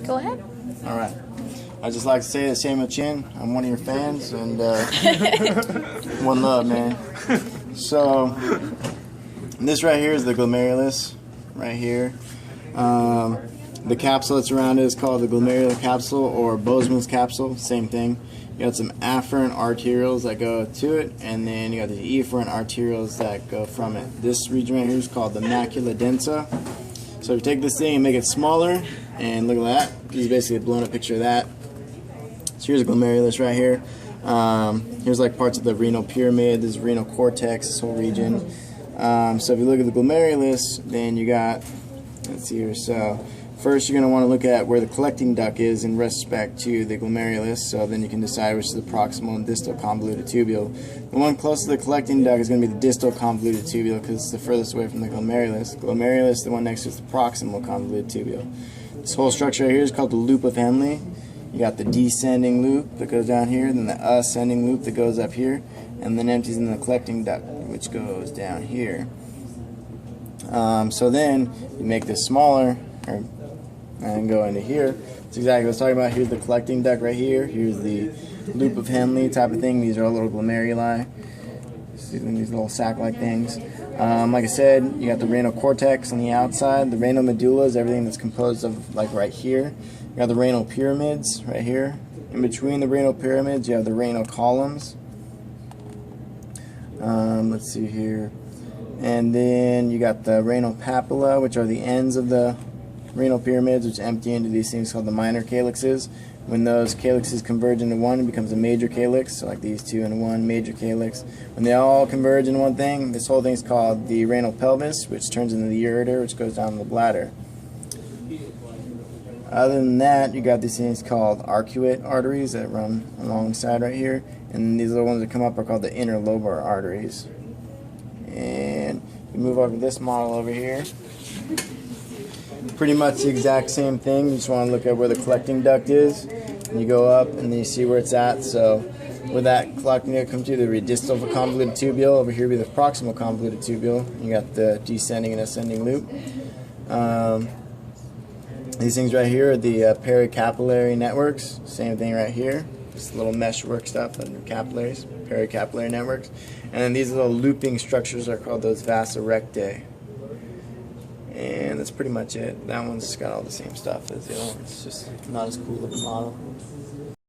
Go ahead. All right. I'd just like to say that Samuel Chin, I'm one of your fans, and one love, man. So, this right here is the glomerulus, right here. The capsule that's around it is called the glomerular capsule or Bozeman's capsule, same thing. You got some afferent arterioles that go to it, and then you got the efferent arterioles that go from it. This region right here is called the macula densa. So if you take this thing and make it smaller, and look at that, this is basically a blown up picture of that. So here's a glomerulus right here. Here's like parts of the renal pyramid, this renal cortex, this whole region. So if you look at the glomerulus, then you got, let's see here, so first you're going to want to look at where the collecting duct is in respect to the glomerulus, so then you can decide which is the proximal and distal convoluted tubule. The one close to the collecting duct is going to be the distal convoluted tubule because it's the furthest away from the glomerulus. Glomerulus, the one next to it, is the proximal convoluted tubule. This whole structure right here is called the loop of Henle. You got the descending loop that goes down here, then the ascending loop that goes up here, and then empties in the collecting duct, which goes down here. So then you make this smaller, and go into here. That's exactly what I was talking about. Here's the collecting duct right here. Here's the loop of Henle type of thing. These are all little glomeruli. See these little sac-like things. Like I said, you got the renal cortex on the outside. The renal medulla is everything that's composed of, like right here. You got the renal pyramids right here. In between the renal pyramids, you have the renal columns. Let's see here. And then you got the renal papilla, which are the ends of the renal pyramids, which empty into these things called the minor calyxes. When those calyxes converge into one, it becomes a major calyx, so like these two into one, major calyx. When they all converge into one thing, this whole thing is called the renal pelvis, which turns into the ureter, which goes down the bladder. Other than that, you got these things called arcuate arteries that run alongside right here, and these little ones that come up are called the interlobar arteries. And you move over to this model over here. Pretty much the exact same thing. You just want to look at where the collecting duct is, and you go up and then you see where it's at. So where that collecting duct comes to, the distal convoluted tubule. Over here would be the proximal convoluted tubule. You got the descending and ascending loop. These things right here are the pericapillary networks. Same thing right here. This little meshwork stuff under capillaries, pericapillary networks. And then these little looping structures are called those vasa rectae. And that's pretty much it. That one's got all the same stuff as the other one. It's just not as cool of a model.